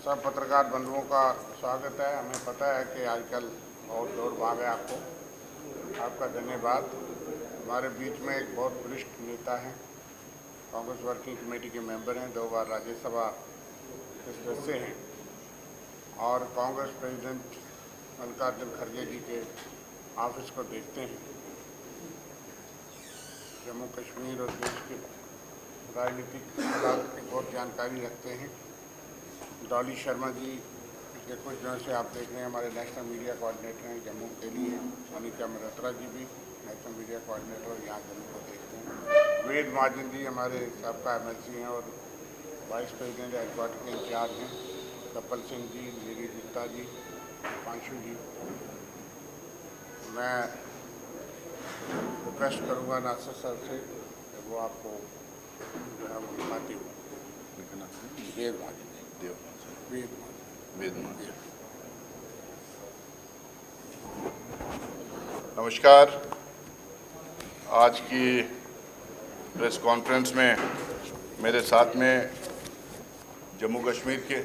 सब पत्रकार बंधुओं का स्वागत है। हमें पता है कि आजकल बहुत दौड़ भाग है आपका धन्यवाद। हमारे बीच में एक बहुत वरिष्ठ नेता हैं, कांग्रेस वर्किंग कमेटी के मेंबर हैं, 2 बार राज्यसभा के सदस्य हैं और कांग्रेस प्रेसिडेंट मल्लिकार्जुन खड़गे जी के ऑफिस को देखते हैं। जम्मू कश्मीर और देश के राजनीतिक हालात की बहुत जानकारी रखते हैं। डॉली शर्मा जी पिछले कुछ दिनों से आप देख रहे हैं हमारे नेशनल मीडिया कोऑर्डिनेटर हैं जम्मू के लिए। अनिका मल्होत्रा जी भी नेशनल मीडिया कोऑर्डिनेटर यहाँ जम्मू को देखते हैं। वेद महाजन जी हमारे सबका MLC हैं और वाइस प्रेसिडेंट हेडक्वार्टर के इंचार्ज हैं। कपिल सिंह जी, नीरज गुप्ता जी, पांशु जी। मैं रिक्वेस्ट करूँगा नासिर सर से कि वो आपको जो है वो दिखाती हूँ। वेद महाजन नमस्कार। आज की प्रेस कॉन्फ्रेंस में मेरे साथ में जम्मू कश्मीर के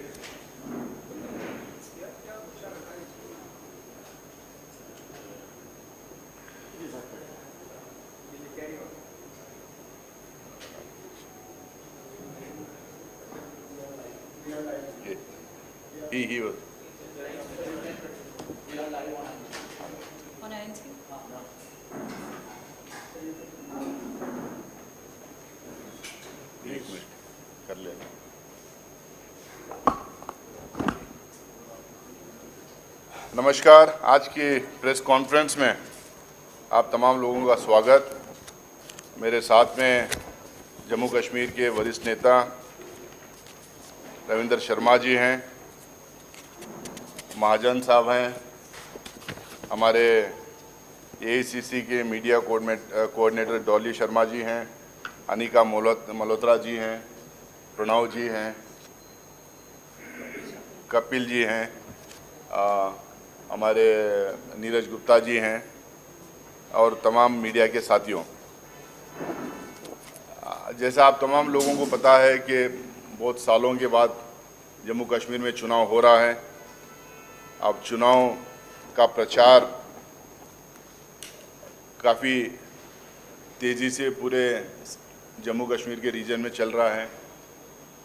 he was on ANC. एक मिनट कर लेना। नमस्कार। आज की प्रेस कॉन्फ्रेंस में आप तमाम लोगों का स्वागत। मेरे साथ में जम्मू कश्मीर के वरिष्ठ नेता रविंद्र शर्मा जी हैं, महाजन साहब हैं, हमारे AICC के मीडिया कोऑर्डिनेटर डॉली शर्मा जी हैं, अनिका मल्होत्रा जी हैं, प्रणव जी हैं, कपिल जी हैं, हमारे नीरज गुप्ता जी हैं और तमाम मीडिया के साथियों। जैसा आप तमाम लोगों को पता है कि बहुत सालों के बाद जम्मू कश्मीर में चुनाव हो रहा है। अब चुनाव का प्रचार काफ़ी तेज़ी से पूरे जम्मू कश्मीर के रीजन में चल रहा है।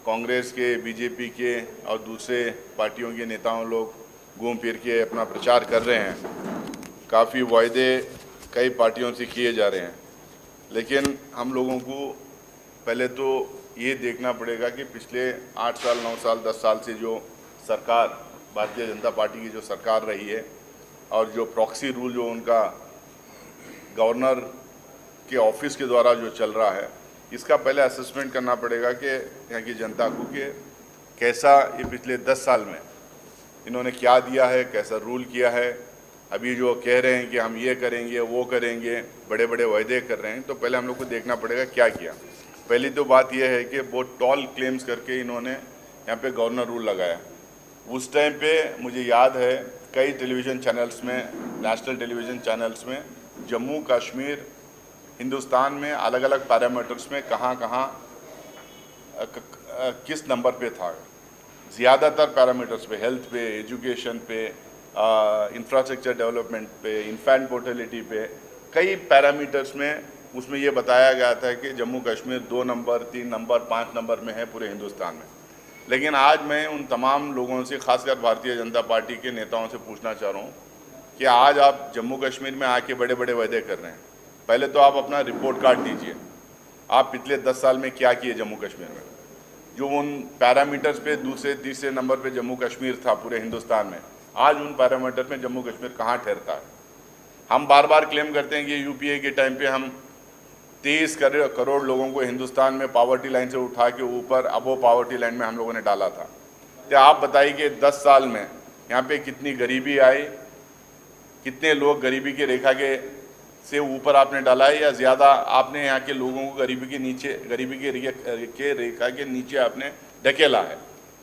कांग्रेस के, BJP के और दूसरे पार्टियों के नेताओं लोग घूम फिर के अपना प्रचार कर रहे हैं। काफ़ी वायदे कई पार्टियों से किए जा रहे हैं, लेकिन हम लोगों को पहले तो ये देखना पड़ेगा कि पिछले 8 साल, 9 साल, 10 साल से जो सरकार, भारतीय जनता पार्टी की जो सरकार रही है और जो प्रॉक्सी रूल जो उनका गवर्नर के ऑफिस के द्वारा जो चल रहा है, इसका पहले असेसमेंट करना पड़ेगा कि यहाँ की जनता को कि कैसा ये पिछले 10 साल में इन्होंने क्या दिया है, कैसा रूल किया है। अभी जो कह रहे हैं कि हम ये करेंगे, वो करेंगे, बड़े बड़े वायदे कर रहे हैं, तो पहले हम लोग को देखना पड़ेगा क्या किया। पहली तो बात यह है कि बहुत टॉल क्लेम्स करके इन्होंने यहाँ पे गवर्नर रूल लगाया। उस टाइम पे मुझे याद है कई टेलीविज़न चैनल्स में, नेशनल टेलीविज़न चैनल्स में जम्मू कश्मीर हिंदुस्तान में अलग अलग पैरामीटर्स में कहाँ किस नंबर पे था। ज़्यादातर पैरामीटर्स पे, हेल्थ पे, एजुकेशन पे, इंफ्रास्ट्रक्चर डेवलपमेंट पे, इन्फेंट मोर्टेलिटी पे, कई पैरामीटर्स में उसमें ये बताया गया था कि Jammu Kashmir 2 number, 3 number, 5 number में है पूरे हिंदुस्तान में। लेकिन आज मैं उन तमाम लोगों से, खासकर भारतीय जनता पार्टी के नेताओं से पूछना चाह रहा हूँ कि आज आप जम्मू कश्मीर में आके बड़े बड़े वायदे कर रहे हैं। पहले तो आप अपना रिपोर्ट कार्ड दीजिए, आप पिछले 10 साल में क्या किए जम्मू कश्मीर में। जो उन पैरामीटर्स पे दूसरे तीसरे नंबर पे जम्मू कश्मीर था पूरे हिंदुस्तान में, आज उन पैरामीटर में जम्मू कश्मीर कहाँ ठहरता है। हम बार बार क्लेम करते हैं कि UPA के टाइम पे हम 23 करोड़ लोगों को हिंदुस्तान में पॉवर्टी लाइन से उठा के ऊपर अबो पॉवर्टी लाइन में हम लोगों ने डाला था। तो आप बताइए कि 10 साल में यहाँ पे कितनी गरीबी आई, कितने लोग गरीबी के रेखा के से ऊपर आपने डाला है या ज़्यादा आपने यहाँ के लोगों को गरीबी के नीचे, गरीबी के रेखा के नीचे आपने ढकेला है।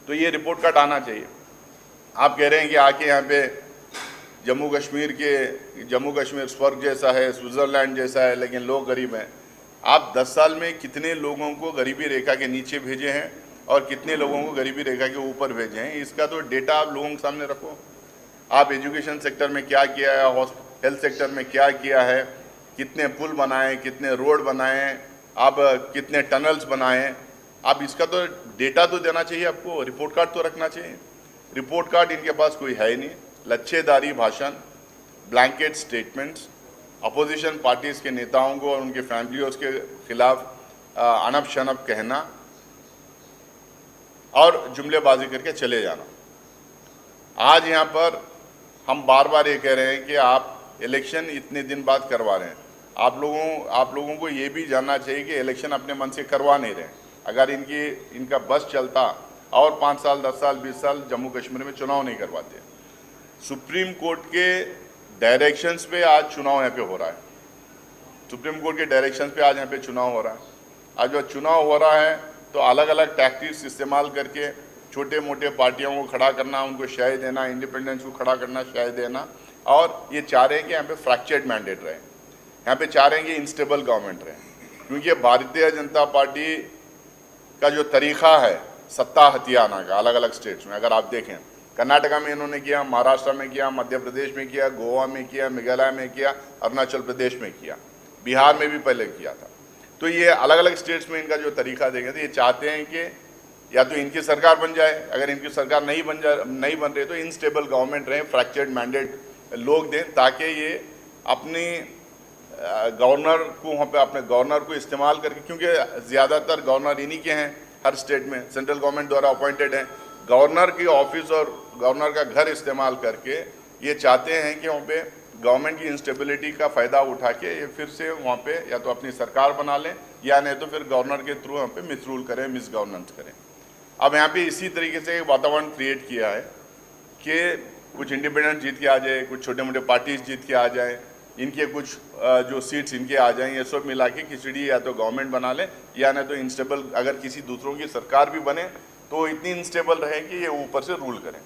तो ये रिपोर्ट कार्ड आना चाहिए। आप कह रहे हैं कि आके यहाँ पे जम्मू कश्मीर स्वर्ग जैसा है, स्विट्ज़रलैंड जैसा है, लेकिन लोग गरीब हैं। आप 10 साल में कितने लोगों को गरीबी रेखा के नीचे भेजे हैं और कितने लोगों को गरीबी रेखा के ऊपर भेजे हैं, इसका तो डेटा आप लोगों के सामने रखो। आप एजुकेशन सेक्टर में क्या किया है, हेल्थ सेक्टर में क्या किया है, कितने पुल बनाए, कितने रोड बनाए, आप कितने टनल्स बनाए, आप इसका तो डेटा तो देना चाहिए आपको, रिपोर्ट कार्ड तो रखना चाहिए। रिपोर्ट कार्ड इनके पास कोई है ही नहीं, लच्छेदारी भाषण, ब्लैंकेट स्टेटमेंट्स, अपोजिशन पार्टीज़ के नेताओं को और उनके फैमिलियों के खिलाफ अनब शनब कहना और जुमलेबाजी करके चले जाना। आज यहाँ पर हम बार बार ये कह रहे हैं कि आप इलेक्शन इतने दिन बाद करवा रहे हैं, आप लोगों को ये भी जानना चाहिए कि इलेक्शन अपने मन से करवा नहीं रहे। अगर इनका बस चलता और 5 साल 10 साल 20 साल जम्मू कश्मीर में चुनाव नहीं करवाते। सुप्रीम कोर्ट के डायरेक्शंस पे आज चुनाव यहाँ पे हो रहा है, सुप्रीम कोर्ट के डायरेक्शंस पे आज यहाँ पे चुनाव हो रहा है। आज जब चुनाव हो रहा है तो अलग अलग टैक्टिक्स इस्तेमाल करके छोटे मोटे पार्टियों को खड़ा करना, उनको शय देना, इंडिपेंडेंस को खड़ा करना, शय देना, और ये चाह रहे हैं कि यहाँ पे फ्रैक्चर्ड मैंडेट रहे, यहाँ पे चाह रहे हैं कि इनस्टेबल गवर्नमेंट रहे। क्योंकि भारतीय जनता पार्टी का जो तरीक़ा है सत्ता हथियाना का अलग अलग स्टेट्स में, अगर आप देखें कर्नाटका में इन्होंने किया, महाराष्ट्र में किया, मध्य प्रदेश में किया, गोवा में किया, मेघालय में किया, अरुणाचल प्रदेश में किया, बिहार में भी पहले किया था। तो ये अलग अलग स्टेट्स में इनका जो तरीका देखें तो ये चाहते हैं कि या तो इनकी सरकार बन जाए, अगर इनकी सरकार नहीं बन रही तो इनस्टेबल गवर्नमेंट रहे, फ्रैक्चर्ड मैंडेट लोग दें, ताकि ये अपनी गवर्नर को वहाँ पे अपने गवर्नर को इस्तेमाल करके, क्योंकि ज़्यादातर गवर्नर इन्हीं के हैं हर स्टेट में, सेंट्रल गवर्नमेंट द्वारा अपॉइंटेड हैं। गवर्नर की ऑफिस और गवर्नर का घर इस्तेमाल करके ये चाहते हैं कि वहाँ पे गवर्नमेंट की इंस्टेबिलिटी का फ़ायदा उठा के ये फिर से वहाँ पे या तो अपनी सरकार बना लें या नहीं तो फिर गवर्नर के थ्रू वहाँ पे मिसरूल करें, मिस गवर्नेंस करें। अब यहाँ पे इसी तरीके से एक वातावरण क्रिएट किया है कि कुछ इंडिपेंडेंट जीत के आ जाए, कुछ छोटे मोटे पार्टीज जीत के आ जाए, इनके कुछ जो सीट्स इनके आ जाएं, ये सब मिला के खिचड़ी या तो गवर्नमेंट बना लें या नहीं तो इंस्टेबल, अगर किसी दूसरों की सरकार भी बने तो इतनी इंस्टेबल रहे कि ये ऊपर से रूल करें।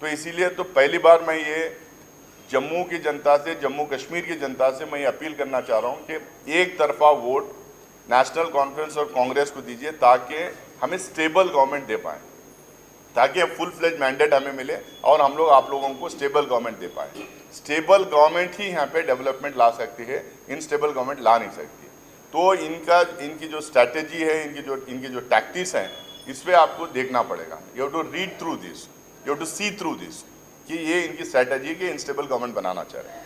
तो इसीलिए तो पहली बार मैं ये जम्मू की जनता से, जम्मू कश्मीर की जनता से मैं ये अपील करना चाह रहा हूँ कि एक तरफा वोट नेशनल कॉन्फ्रेंस और कांग्रेस को दीजिए, ताकि हमें स्टेबल गवर्नमेंट दे पाएँ, ताकि फुल फ्लेज मैंडेट हमें मिले और हम लोग आप लोगों को स्टेबल गवर्नमेंट दे पाए। स्टेबल गवर्नमेंट ही यहाँ पे डेवलपमेंट ला सकती है, इनस्टेबल गवर्नमेंट ला नहीं सकती। तो इनकी जो स्ट्रैटेजी है, इनकी जो टैक्टिक्स हैं, इस पर आपको देखना पड़ेगा। You have to read through this, you have to see through this कि ये इनकी स्ट्रैटेजी के इंस्टेबल गवर्नमेंट बनाना चाह रहे हैं।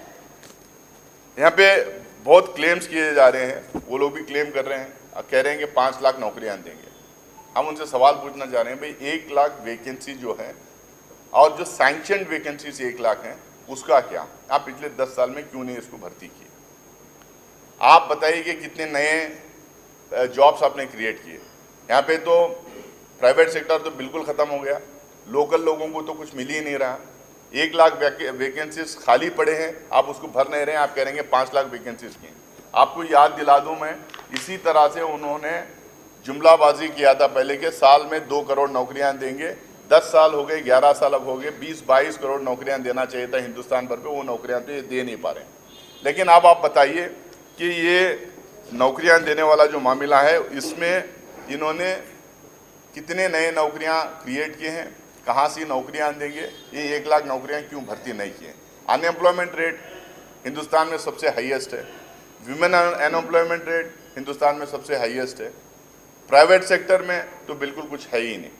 यहाँ पे बहुत क्लेम्स किए जा रहे हैं, वो लोग भी क्लेम कर रहे हैं, कह रहे हैं कि 5 लाख नौकरियाँ देंगे। हम उनसे सवाल पूछना चाह रहे हैं, भाई 1 लाख वैकेंसी जो है और जो सैंक्शनड वैकेंसीज 1 लाख हैं उसका क्या? आप पिछले 10 साल में क्यों नहीं इसको भर्ती किए? आप बताइए कि कितने नए जॉब्स आपने क्रिएट किए। यहाँ पे तो प्राइवेट सेक्टर तो बिल्कुल ख़त्म हो गया, लोकल लोगों को तो कुछ मिल ही नहीं रहा। 1 लाख वैकेंसीज खाली पड़े हैं, आप उसको भर नहीं रहे हैं, आप कह रहे हैं 5 लाख वैकेंसीज की। आपको याद दिला दूँ मैं, इसी तरह से उन्होंने जुमलाबाजी किया था पहले के साल में 2 करोड़ नौकरियां देंगे। 10 साल हो गए, 11 साल अब हो गए, 20-22 करोड़ नौकरियां देना चाहिए था हिंदुस्तान भर पे, वो नौकरियां तो ये दे नहीं पा रहे। लेकिन अब आप बताइए कि ये नौकरियां देने वाला जो मामला है, इसमें इन्होंने कितने नए नौकरियां क्रिएट किए हैं, कहाँ से नौकरियां देंगे? ये 1 लाख नौकरियाँ क्यों भर्ती नहीं किए? अनएम्प्लॉयमेंट रेट हिंदुस्तान में सबसे हाईएस्ट है, विमेन अनएम्प्लॉयमेंट रेट हिंदुस्तान में सबसे हाईएस्ट है, प्राइवेट सेक्टर में तो बिल्कुल कुछ है ही नहीं।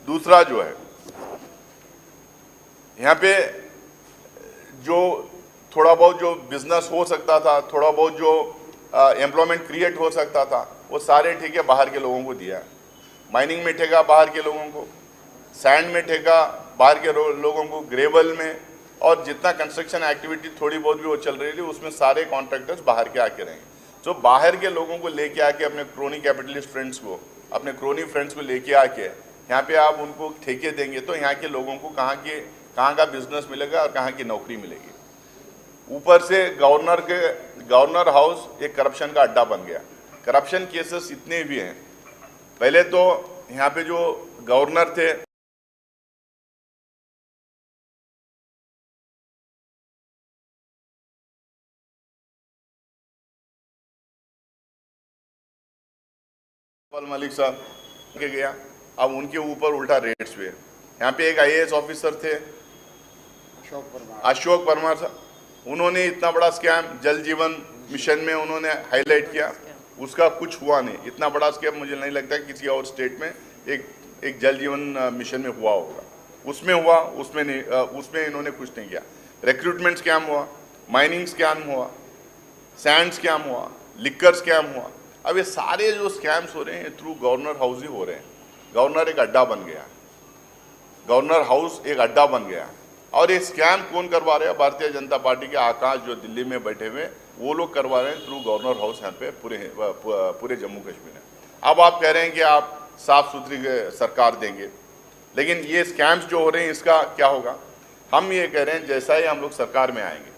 दूसरा जो है, यहाँ पे जो थोड़ा बहुत जो बिजनेस हो सकता था, थोड़ा बहुत जो एम्प्लॉयमेंट क्रिएट हो सकता था, वो सारे ठेके बाहर के लोगों को दिया। माइनिंग में ठेका बाहर के लोगों को, सैंड में ठेका बाहर के लोगों को, ग्रेवल में, और जितना कंस्ट्रक्शन एक्टिविटी थोड़ी बहुत भी वो चल रही थी उसमें सारे कॉन्ट्रैक्टर्स बाहर के आके रहेंगे। तो बाहर के लोगों को लेके आके, अपने क्रोनी कैपिटलिस्ट फ्रेंड्स को, अपने क्रोनी फ्रेंड्स को लेके आके यहाँ पे आप उनको ठेके देंगे तो यहाँ के लोगों को कहाँ का बिजनेस मिलेगा और कहाँ की नौकरी मिलेगी? ऊपर से गवर्नर हाउस एक करप्शन का अड्डा बन गया। करप्शन केसेस इतने भी हैं। पहले तो यहाँ पे जो गवर्नर थे, मलिक साहब के गया, अब उनके ऊपर उल्टा रेट्स हुए। यहाँ पे एक IAS ऑफिसर थे अशोक परमार साहब, उन्होंने इतना बड़ा स्कैम जल जीवन मिशन में उन्होंने हाईलाइट किया, उसका कुछ हुआ नहीं। इतना बड़ा स्कैम मुझे नहीं लगता किसी और स्टेट में एक जल जीवन मिशन में हुआ होगा। उसमें हुआ, उसमें नहीं, उसमें इन्होंने कुछ नहीं किया। रिक्रूटमेंट स्कैम हुआ, माइनिंग स्कैम हुआ, सैंड स्कैम हुआ, लिक्कर स्कैम हुआ। अब ये सारे जो स्कैम्स हो रहे हैं थ्रू गवर्नर हाउस ही हो रहे हैं। गवर्नर एक अड्डा बन गया, गवर्नर हाउस एक अड्डा बन गया। और ये स्कैम कौन करवा रहे हैं? भारतीय जनता पार्टी के आकाश जो दिल्ली में बैठे हुए वो लोग करवा रहे हैं थ्रू गवर्नर हाउस यहाँ पे पूरे जम्मू कश्मीर में। अब आप कह रहे हैं कि आप साफ सुथरी सरकार देंगे, लेकिन ये स्कैम्स जो हो रहे हैं इसका क्या होगा? हम ये कह रहे हैं जैसा ही हम लोग सरकार में आएंगे,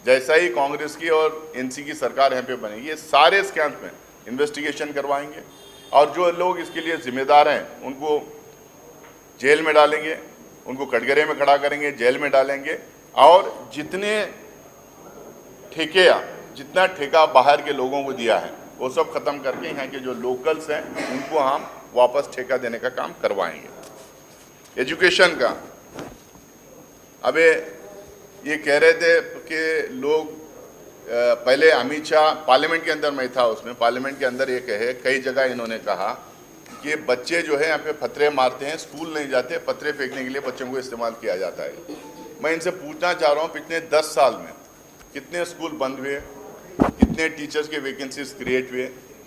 जैसा ही कांग्रेस की और NC की सरकार यहाँ पे बनेगी, ये सारे स्कैम्स में इन्वेस्टिगेशन करवाएंगे और जो लोग इसके लिए जिम्मेदार हैं उनको जेल में डालेंगे, उनको कटघरे में खड़ा करेंगे, जेल में डालेंगे। और जितना ठेका बाहर के लोगों को दिया है वो सब खत्म करके यहाँ के जो लोकल्स हैं उनको हम वापस ठेका देने का काम करवाएंगे। एजुकेशन का अबे ये कह रहे थे कि लोग पहले अमित शाह पार्लियामेंट के अंदर, मैं था उसमें, पार्लियामेंट के अंदर ये कहे कई जगह इन्होंने कहा कि बच्चे जो है यहाँ पे पत्थरे मारते हैं, स्कूल नहीं जाते, पत्थरे फेंकने के लिए बच्चों को इस्तेमाल किया जाता है। मैं इनसे पूछना चाह रहा हूँ पिछले 10 साल में कितने स्कूल बंद हुए, कितने टीचर्स के वैकेंसीज क्रिएट हुए,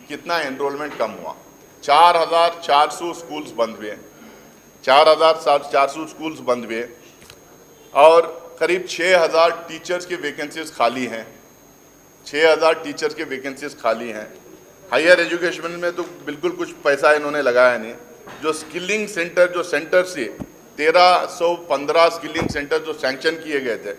कितना एनरोलमेंट कम हुआ? 4400 स्कूल्स बंद हुए, 4400 स्कूल्स बंद हुए और करीब 6000 टीचर्स के वैकेंसीज खाली हैं, 6000 टीचर्स के वैकेंसीज खाली हैं। हायर एजुकेशन में तो बिल्कुल कुछ पैसा इन्होंने लगाया नहीं। जो स्किलिंग सेंटर, जो सेंटर से 1315 स्किलिंग सेंटर जो सैंक्शन किए गए थे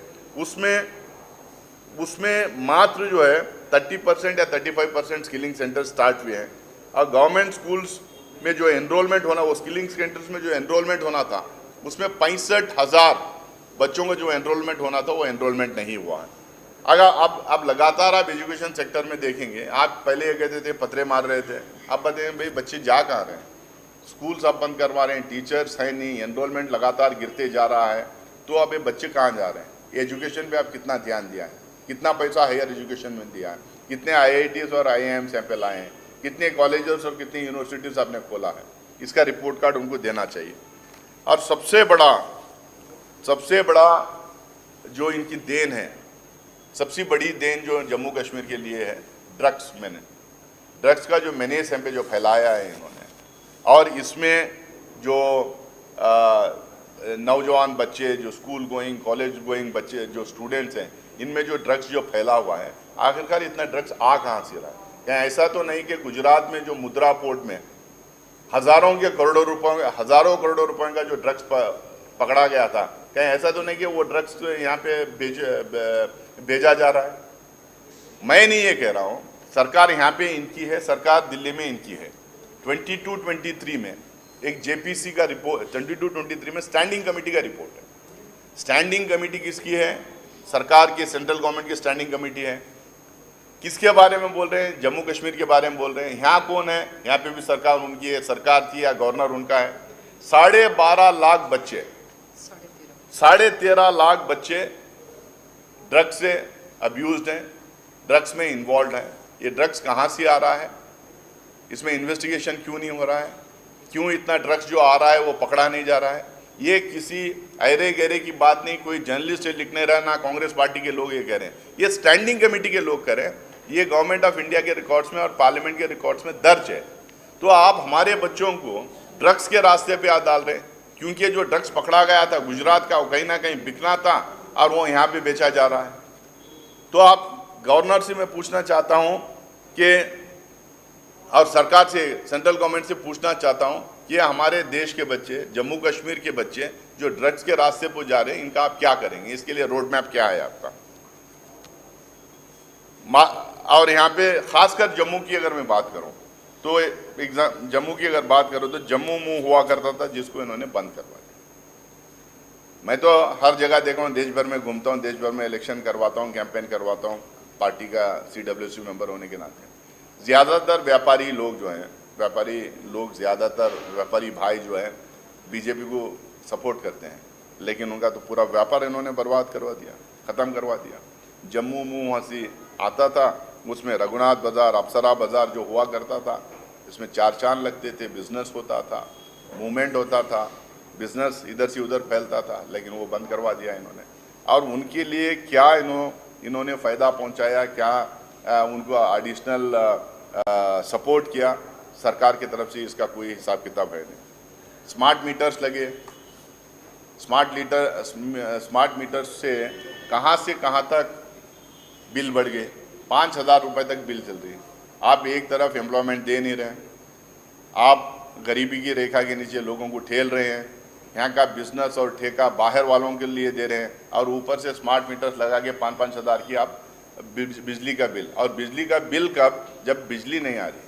उसमें मात्र जो है 30% या 35% स्किलिंग सेंटर स्टार्ट हुए हैं। और गवर्नमेंट स्कूल्स में जो एनरोलमेंट होना, वो स्किलिंग सेंटर्स में जो एनरोलमेंट होना था उसमें 65,000 बच्चों का जो एनरोलमेंट होना था वो एनरोलमेंट नहीं हुआ है। अगर अब लगातार आप एजुकेशन सेक्टर में देखेंगे, आप पहले ये कहते थे पत्थरे मार रहे थे, अब बताएंगे भाई बच्चे जा कहाँ रहे हैं? स्कूल सब बंद करवा रहे हैं, टीचर्स है नहीं, एनरोलमेंट लगातार गिरते जा रहा है, तो अब ये बच्चे कहाँ जा रहे हैं? एजुकेशन पे आप कितना ध्यान दिया है, कितना पैसा हायर एजुकेशन में दिया है, कितने IITs और IIMs यहाँ पे लाए हैं, कितने कॉलेजेस और कितनी यूनिवर्सिटीज़ आपने खोला है, इसका रिपोर्ट कार्ड उनको देना चाहिए। और सबसे बड़ा जो इनकी देन है, सबसे बड़ी देन जो जम्मू कश्मीर के लिए है, ड्रग्स का जो मेनेस यहाँ पे जो फैलाया है इन्होंने, और इसमें जो नौजवान बच्चे, जो स्कूल गोइंग, कॉलेज गोइंग बच्चे, जो स्टूडेंट्स हैं, इनमें जो ड्रग्स जो फैला हुआ है, आखिरकार इतना ड्रग्स आ कहाँ से रहा है? क्या ऐसा तो नहीं कि गुजरात में जो मुद्रा पोर्ट में हज़ारों करोड़ों रुपयों का जो ड्रग्स पकड़ा गया था, क्या ऐसा तो नहीं कि वो ड्रग्स यहाँ पे भेजा जा रहा है? मैं नहीं ये कह रहा हूँ, सरकार यहाँ पे इनकी है, सरकार दिल्ली में इनकी है। 22-23 में एक JPC का रिपोर्ट, 22-23 में स्टैंडिंग कमेटी का रिपोर्ट है। स्टैंडिंग कमेटी किसकी है? सरकार की, सेंट्रल गवर्नमेंट की स्टैंडिंग कमेटी है। किसके बारे में बोल रहे हैं? जम्मू कश्मीर के बारे में बोल रहे हैं। यहाँ कौन है? यहाँ पे भी सरकार उनकी है, सरकार थी या गवर्नर उनका है। 12.5 लाख बच्चे, 13.5 लाख बच्चे ड्रग्स से अब्यूज्ड हैं, ड्रग्स में इन्वॉल्व हैं। ये ड्रग्स कहाँ से आ रहा है? इसमें इन्वेस्टिगेशन क्यों नहीं हो रहा है? क्यों इतना ड्रग्स जो आ रहा है वो पकड़ा नहीं जा रहा है? ये किसी अरे गहरे की बात नहीं, कोई जर्नलिस्ट लिखने रहा, ना कांग्रेस पार्टी के लोग ये कह रहे हैं, ये स्टैंडिंग कमेटी के लोग कह रहे हैं। ये गवर्नमेंट ऑफ इंडिया के रिकॉर्ड्स में और पार्लियामेंट के रिकॉर्ड्स में दर्ज है। तो आप हमारे बच्चों को ड्रग्स के रास्ते पे डाल रहे हैं, क्योंकि जो ड्रग्स पकड़ा गया था गुजरात का, वो कहीं ना कहीं बिकना था और वो यहाँ पे बेचा जा रहा है। तो आप गवर्नर से मैं पूछना चाहता हूँ कि, और सरकार से, सेंट्रल गवर्नमेंट से पूछना चाहता हूँ कि हमारे देश के बच्चे, जम्मू कश्मीर के बच्चे जो ड्रग्स के रास्ते पर जा रहे हैं, इनका आप क्या करेंगे? इसके लिए रोड मैप क्या है आपका? और यहाँ पे खासकर जम्मू की अगर मैं बात करूँ तो जम्मू की अगर बात करूँ तो जम्मू मुंह हुआ करता था, जिसको इन्होंने बंद करवा दिया। मैं तो हर जगह देखा हूँ, देश भर में घूमता हूँ, देश भर में इलेक्शन करवाता हूँ, कैंपेन करवाता हूँ, पार्टी का CWC मेंबर होने के नाते। ज़्यादातर व्यापारी लोग जो हैं व्यापारी लोग, ज़्यादातर व्यापारी भाई जो है बीजेपी को सपोर्ट करते हैं, लेकिन उनका तो पूरा व्यापार इन्होंने बर्बाद करवा दिया, ख़त्म करवा दिया। जम्मू मुँह हंसी आता था, उसमें रघुनाथ बाज़ार, अप्सरा बाज़ार जो हुआ करता था, इसमें चार चांद लगते थे, बिजनेस होता था, मूवमेंट होता था, बिजनेस इधर से उधर फैलता था, लेकिन वो बंद करवा दिया इन्होंने। और उनके लिए क्या इन्होंने फ़ायदा पहुंचाया, क्या उनको एडिशनल सपोर्ट किया सरकार की तरफ से, इसका कोई हिसाब किताब है नहीं। स्मार्ट मीटर्स लगे, स्मार्ट मीटर्स से कहाँ तक बिल बढ़ गए, 5,000 रुपये तक बिल चल रही है। आप एक तरफ एम्प्लॉयमेंट दे नहीं रहे, आप गरीबी की रेखा के नीचे लोगों को ठेल रहे हैं, यहाँ का बिजनेस और ठेका बाहर वालों के लिए दे रहे हैं, और ऊपर से स्मार्ट मीटर्स लगा के 5-5 हज़ार की आप बिजली का बिल। और बिजली का बिल कब? जब बिजली नहीं आ रही,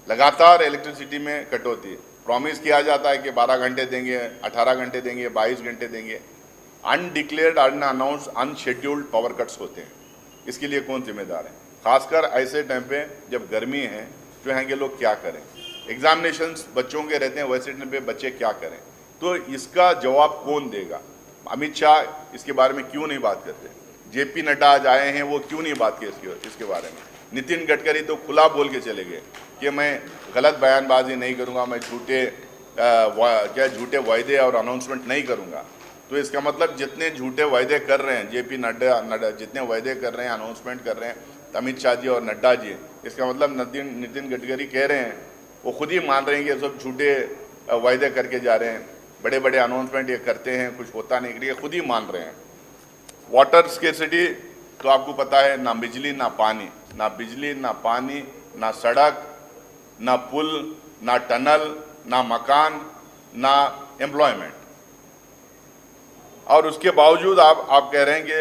लगातार इलेक्ट्रिसिटी में कटौती। प्रॉमिस किया जाता है कि 12 घंटे देंगे, 18 घंटे देंगे, 22 घंटे देंगे, undeclared, unannounced, unscheduled power cuts होते हैं। इसके लिए कौन जिम्मेदार है? खासकर ऐसे टाइम पे जब गर्मी है, जो यहाँ के लोग क्या करें, एग्जामिनेशंस बच्चों के रहते हैं, वैसे टाइम पे बच्चे क्या करें? तो इसका जवाब कौन देगा? अमित शाह इसके बारे में क्यों नहीं बात करते? जेपी नड्डा आज आए हैं, वो क्यों नहीं बात की इसके बारे में? नितिन गडकरी तो खुला बोल के चले गए कि मैं गलत बयानबाजी नहीं करूँगा, मैं झूठे वायदे और अनाउंसमेंट नहीं करूँगा। तो इसका मतलब जितने झूठे वायदे कर रहे हैं जेपी नड्डा जितने वायदे कर रहे हैं, अनाउंसमेंट कर रहे हैं अमित शाह जी और नड्डा जी, इसका मतलब नितिन गडकरी कह रहे हैं, वो खुद ही मान रहे हैं कि ये सब झूठे वायदे करके जा रहे हैं, बड़े बड़े अनाउंसमेंट ये करते हैं, कुछ होता नहीं, ये खुद ही मान रहे हैं। वाटर स्केर्सिटी तो आपको पता है, ना बिजली ना पानी, ना बिजली ना पानी, ना सड़क, ना पुल, ना टनल, ना मकान, ना एम्प्लॉयमेंट। और उसके बावजूद आप कह रहे हैं कि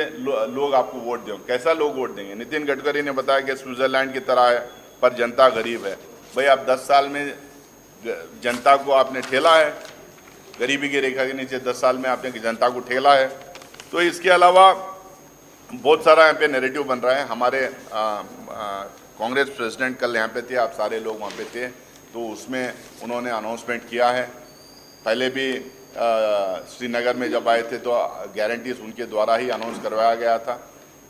लोग आपको वोट दें। कैसा लोग वोट देंगे? नितिन गडकरी ने बताया कि स्विट्जरलैंड की तरह है, पर जनता गरीब है। भाई आप 10 साल में जनता को आपने ठेला है, गरीबी की रेखा के नीचे 10 साल में आपने जनता को ठेला है। तो इसके अलावा बहुत सारा यहाँ पे नैरेटिव बन रहा है। हमारे कांग्रेस प्रेसिडेंट कल यहाँ पे थे, आप सारे लोग वहाँ पे थे, तो उसमें उन्होंने अनाउंसमेंट किया है। पहले भी श्रीनगर में जब आए थे तो गारंटीज उनके द्वारा ही अनाउंस करवाया गया था।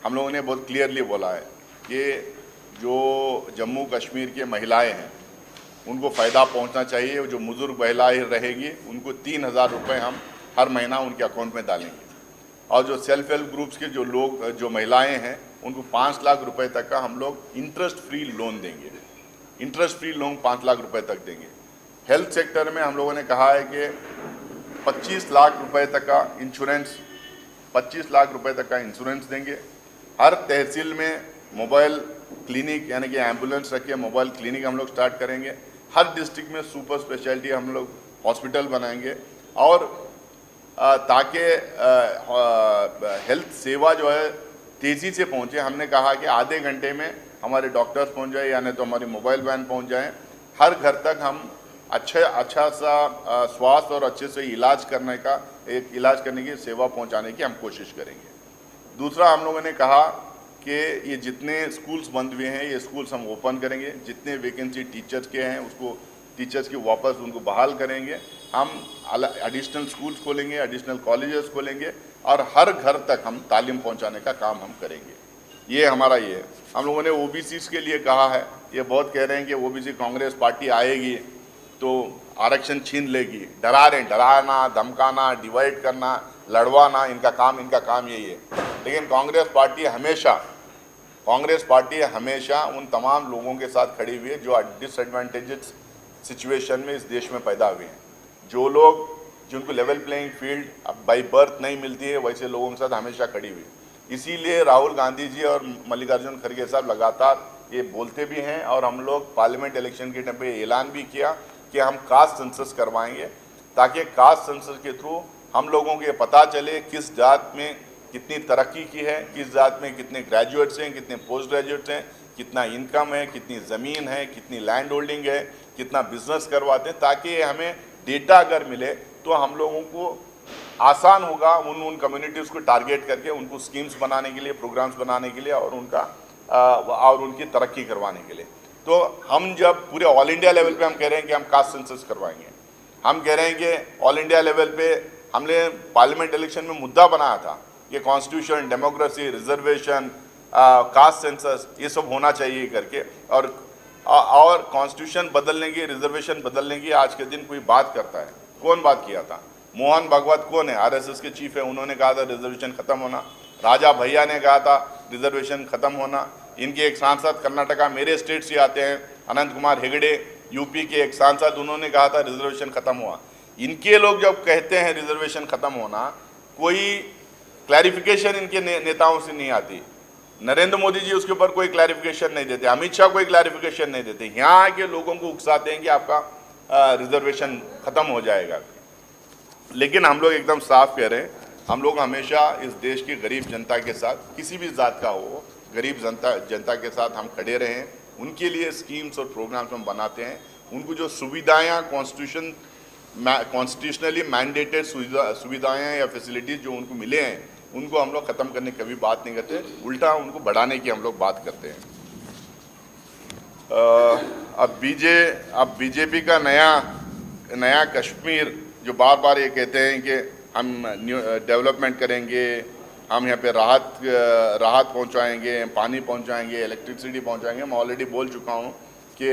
हम लोगों ने बहुत क्लियरली बोला है कि जो जम्मू कश्मीर के महिलाएं हैं उनको फ़ायदा पहुंचना चाहिए। जो बुजुर्ग महिलाएं रहेगी उनको 3,000 रुपये हम हर महीना उनके अकाउंट में डालेंगे, और जो सेल्फ हेल्प ग्रुप्स के जो महिलाएं हैं उनको 5 लाख रुपए तक का हम लोग इंटरेस्ट फ्री लोन देंगे। इंटरेस्ट फ्री लोन 5 लाख रुपए तक देंगे। हेल्थ सेक्टर में हम लोगों ने कहा है कि 25 लाख रुपए तक का इंश्योरेंस, 25 लाख रुपए तक का इंश्योरेंस देंगे। हर तहसील में मोबाइल क्लिनिक यानी कि एम्बुलेंस रख के मोबाइल क्लिनिक हम लोग स्टार्ट करेंगे। हर डिस्ट्रिक्ट में सुपर स्पेशलिटी हम लोग हॉस्पिटल बनाएंगे, और ताकि हेल्थ सेवा जो है तेज़ी से पहुँचे। हमने कहा कि आधे घंटे में हमारे डॉक्टर्स पहुँच जाए, यानी तो हमारी मोबाइल वैन पहुँच जाए, हर घर तक हम अच्छा सा स्वास्थ्य और अच्छे से इलाज करने की सेवा पहुंचाने की हम कोशिश करेंगे। दूसरा, हम लोगों ने कहा कि ये जितने स्कूल्स बंद हुए हैं ये स्कूल्स हम ओपन करेंगे। जितने वैकेंसी टीचर्स के हैं उसको टीचर्स की वापस उनको बहाल करेंगे। हम एडिशनल स्कूल्स खोलेंगे, एडिशनल कॉलेजेस खोलेंगे, और हर घर तक हम तालीम पहुँचाने का काम हम करेंगे। ये हमारा ये है। हम लोगों ने OBCs के लिए कहा है। ये बहुत कह रहे हैं कि OBC कांग्रेस पार्टी आएगी तो आरक्षण छीन लेगी। डरा रहे हैं, डराना, धमकाना, डिवाइड करना, लड़वाना, इनका काम यही है। लेकिन कांग्रेस पार्टी हमेशा उन तमाम लोगों के साथ खड़ी हुई है जो डिसएडवांटेजेस सिचुएशन में इस देश में पैदा हुए हैं। जो लोग जिनको level playing field by birth नहीं मिलती है, वैसे लोगों के साथ हमेशा खड़ी हुई। इसीलिए राहुल गांधी जी और मल्लिकार्जुन खड़गे साहब लगातार ये बोलते भी हैं, और हम लोग पार्लियामेंट इलेक्शन के टाइम पे ऐलान भी किया कि हम कास्ट सेंसस करवाएंगे, ताकि कास्ट सेंसस के थ्रू हम लोगों को ये पता चले किस जात में कितनी तरक्की की है, किस जात में कितने ग्रेजुएट्स हैं, कितने पोस्ट ग्रेजुएट्स हैं, कितना इनकम है, कितनी ज़मीन है, कितनी लैंड होल्डिंग है, कितना बिजनेस करवाते हैं। ताकि हमें डेटा अगर मिले तो हम लोगों को आसान होगा उन कम्युनिटीज़ को टारगेट करके उनको स्कीम्स बनाने के लिए, प्रोग्राम्स बनाने के लिए, और उनकी तरक्की करवाने के लिए। तो हम जब पूरे ऑल इंडिया लेवल पे हम कह रहे हैं कि हम कास्ट सेंसस करवाएंगे, हम कह रहे हैं कि ऑल इंडिया लेवल पे हमने पार्लियामेंट इलेक्शन में मुद्दा बनाया था कि constitution, democracy, reservation, caste census ये सब होना चाहिए करके, और कॉन्स्टिट्यूशन बदलने की, रिजर्वेशन बदलने की आज के दिन कोई बात करता है? कौन बात किया था? मोहन भागवत कौन है? आरएसएस के चीफ है, उन्होंने कहा था रिजर्वेशन खत्म होना। राजा भैया ने कहा था रिजर्वेशन खत्म होना। इनके एक सांसद कर्नाटका, मेरे स्टेट से आते हैं, अनंत कुमार हेगड़े, यूपी के एक सांसद, उन्होंने कहा था रिजर्वेशन खत्म हुआ। इनके लोग जब कहते हैं रिजर्वेशन खत्म होना, कोई क्लैरिफिकेशन इनके नेताओं से नहीं आती। नरेंद्र मोदी जी उसके ऊपर कोई क्लैरिफिकेशन नहीं देते, अमित शाह कोई क्लैरिफिकेशन नहीं देते, यहाँ के लोगों को उकसाते हैं कि आपका रिजर्वेशन खत्म हो जाएगा। लेकिन हम लोग एकदम साफ कह रहे हैं, हम लोग हमेशा इस देश की गरीब जनता के साथ, किसी भी जात का हो, गरीब जनता के साथ हम खड़े रहे हैं। उनके लिए स्कीम्स और प्रोग्राम्स हम बनाते हैं। उनको जो सुविधाएं कॉन्स्टिट्यूशनली मैंडेटेड सुविधाएं या फैसिलिटीज़ जो उनको मिले हैं, उनको हम लोग ख़त्म करने की कभी बात नहीं करते, उल्टा उनको बढ़ाने की हम लोग बात करते हैं। अब बीजेपी का नया कश्मीर जो बार बार ये कहते हैं कि हम डेवलपमेंट करेंगे, हम यहाँ पे राहत पहुँचाएंगे, पानी पहुँचाएंगे, इलेक्ट्रिसिटी पहुँचाएंगे। मैं ऑलरेडी बोल चुका हूँ कि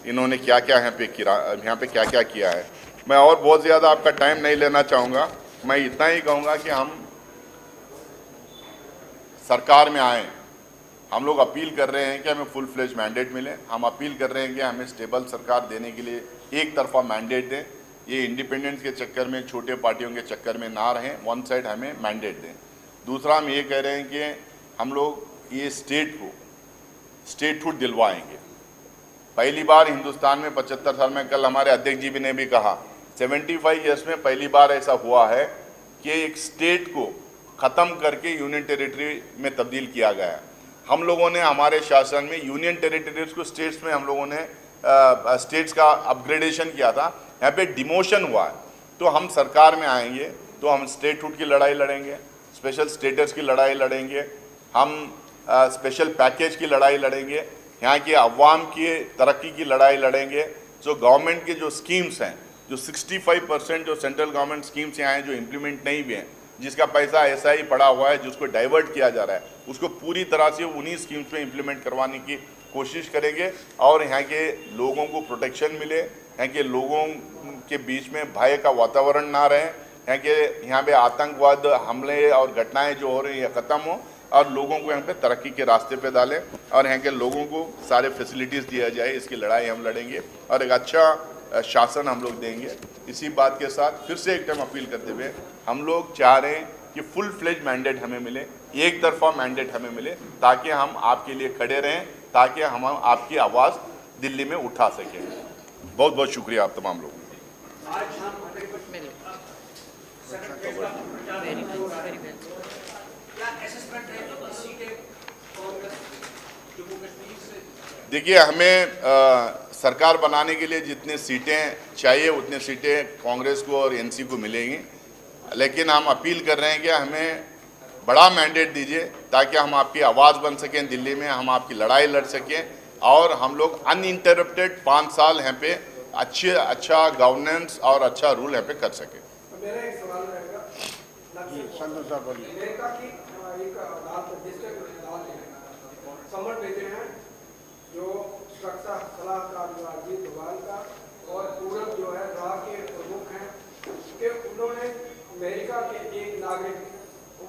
इन्होंने क्या क्या यहाँ पे क्या क्या किया है। मैं और बहुत ज़्यादा आपका टाइम नहीं लेना चाहूँगा। मैं इतना ही कहूँगा कि हम सरकार में आए, हम लोग अपील कर रहे हैं कि हमें फुल फ्लेज मैंडेट मिले। हम अपील कर रहे हैं कि हमें स्टेबल सरकार देने के लिए एक तरफा मैंडेट दें। ये इंडिपेंडेंस के चक्कर में, छोटे पार्टियों के चक्कर में ना रहें, वन साइड हमें मैंडेट दें। दूसरा, हम ये कह रहे हैं कि हम लोग ये स्टेट को स्टेटहुड दिलवाएंगे। पहली बार हिंदुस्तान में 75 साल में, कल हमारे अध्यक्ष जी ने भी कहा, 75 ईयर्स में पहली बार ऐसा हुआ है कि एक स्टेट को ख़त्म करके यूनियन टेरिटरी में तब्दील किया गया। हम लोगों ने हमारे शासन में यूनियन टेरिटरीज को स्टेट्स में हम लोगों ने स्टेट्स का अपग्रेडेशन किया था, यहाँ पे डिमोशन हुआ है। तो हम सरकार में आएंगे तो हम स्टेटहुड की लड़ाई लड़ेंगे, स्पेशल स्टेटस की लड़ाई लड़ेंगे, हम स्पेशल पैकेज की लड़ाई लड़ेंगे, यहाँ की अवाम की तरक्की की लड़ाई लड़ेंगे। जो गवर्नमेंट के जो स्कीम्स हैं, जो 65% जो सेंट्रल गवर्नमेंट स्कीम्स यहाँ हैं जो इम्प्लीमेंट नहीं हुए हैं, जिसका पैसा ऐसा ही पड़ा हुआ है, जिसको डाइवर्ट किया जा रहा है, उसको पूरी तरह से उन्हीं स्कीम्स में इम्प्लीमेंट करवाने की कोशिश करेंगे और यहाँ के लोगों को प्रोटेक्शन मिले, यहाँ के लोगों के बीच में भय का वातावरण ना रहे, यहाँ पे आतंकवाद हमले और घटनाएं जो हो रही हैं ख़त्म हो और लोगों को यहाँ पे तरक्की के रास्ते पे डालें और यहाँ के लोगों को सारे फैसिलिटीज़ दिया जाए। इसकी लड़ाई हम लड़ेंगे और एक अच्छा शासन हम लोग देंगे। इसी बात के साथ फिर से एक टाइम अपील करते हुए हम लोग चाह रहे हैं कि फुल फ्लेज मैंडेट हमें मिले, एक तरफा मैंडेट हमें मिले, ताकि हम आपके लिए खड़े रहें, ताकि हम आपकी आवाज़ दिल्ली में उठा सकें। बहुत बहुत शुक्रिया आप तमाम लोगों देखिए, हमें सरकार बनाने के लिए जितनी सीटें चाहिए उतनी सीटें कांग्रेस को और एनसी को मिलेंगी, लेकिन हम अपील कर रहे हैं कि हमें बड़ा मैंडेट दीजिए ताकि हम आपकी आवाज़ बन सकें दिल्ली में, हम आपकी लड़ाई लड़ सकें और हम लोग अनइंटरप्टेड 5 साल यहाँ पे अच्छा गवर्नेंस और अच्छा रूल यहाँ पे कर सकें। मेरा एक सवाल रहेगा जी, संतोष साहब बोलिए। अमेरिका की एक अदालत समन भेजे हैं जो सुरक्षा सलाहकार जो अजीत डोभाल का और पूरब जो है राह के प्रमुख हैं कि उन्होंने अमेरिका के एक नागरिक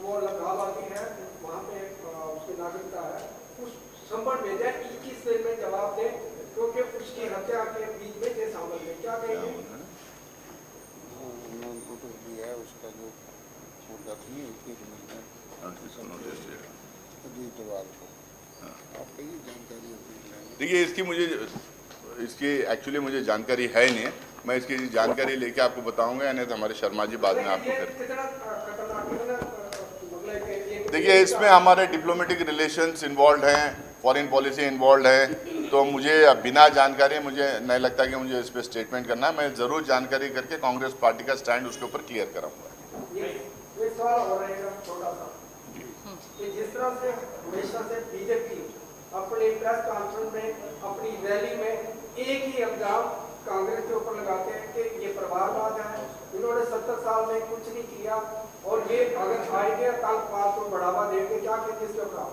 वो लाभार्थी है वहाँ पे उसकी नागरिकता है, उस संबंध भेजा 21 दिन में जवाब दें क्योंकि उसकी हत्या के बीच में ये शामिल है। क्या कहेंगे? नोटिस दिया है उसका जो दफनी आपको ये जानकारी देखिए, इसकी एक्चुअली मुझे जानकारी है नहीं, मैं इसकी जानकारी लेके आपको बताऊंगा, या नहीं तो हमारे शर्मा जी बाद में आपको देखिए, इसमें हमारे डिप्लोमेटिक रिलेशंस इन्वॉल्व हैं, फॉरेन पॉलिसी इन्वॉल्व है, तो मुझे बिना जानकारी मुझे नहीं लगता कि मुझे इस पर स्टेटमेंट करना है। मैं ज़रूर जानकारी करके कांग्रेस पार्टी का स्टैंड उसके ऊपर क्लियर कराऊंगा। ये सवाल हो रहेगा छोटा सा कि जिस तरह से हमेशा से बीजेपी अपने प्रेस कॉन्फ्रेंस में अपनी रैली में एक ही इल्जाम कांग्रेस के ऊपर लगाते हैं कि ये परिवारवाद है, इन्होंने 70 साल में कुछ नहीं किया और ये अगर आएंगे आतंकवाद को बढ़ावा देंगे, क्या कहते हैं इसके ऊपर?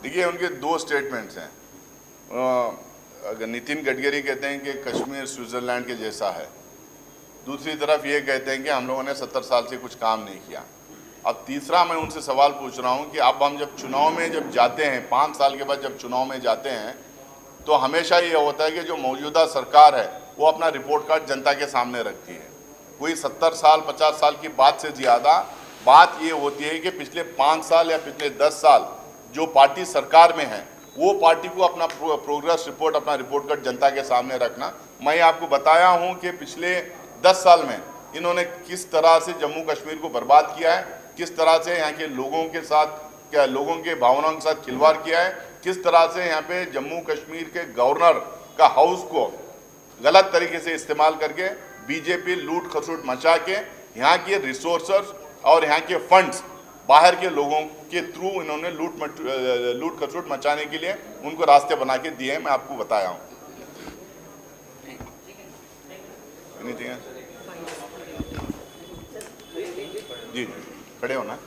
देखिए, उनके दो स्टेटमेंट्स हैं। अगर नितिन गडकरी कहते हैं कि कश्मीर स्विट्ज़रलैंड के जैसा है, दूसरी तरफ ये कहते हैं कि हम लोगों ने 70 साल से कुछ काम नहीं किया। अब तीसरा मैं उनसे सवाल पूछ रहा हूँ कि अब हम जब चुनाव में जब जाते हैं, 5 साल के बाद जब चुनाव में जाते हैं, तो हमेशा ये होता है कि जो मौजूदा सरकार है वो अपना रिपोर्ट कार्ड जनता के सामने रखती है। कोई 70 साल 50 साल की बात से ज़्यादा बात ये होती है कि पिछले 5 साल या पिछले 10 साल जो पार्टी सरकार में है वो पार्टी को अपना प्रोग्रेस रिपोर्ट, अपना रिपोर्ट कार्ड जनता के सामने रखना। मैं आपको बताया हूँ कि पिछले 10 साल में इन्होंने किस तरह से जम्मू कश्मीर को बर्बाद किया है, किस तरह से यहाँ के लोगों के साथ, क्या लोगों के भावनाओं के साथ खिलवाड़ किया है, किस तरह से यहाँ पे जम्मू कश्मीर के गवर्नर का हाउस को गलत तरीके से इस्तेमाल करके बीजेपी लूट खसुट मचा के यहाँ के रिसोर्सेस और यहाँ के फंड्स बाहर के लोगों के थ्रू इन्होंने लूट खसुट मचाने के लिए उनको रास्ते बना के दिए हैं। मैं आपको बताया हूँ। जी, खड़े हो ना।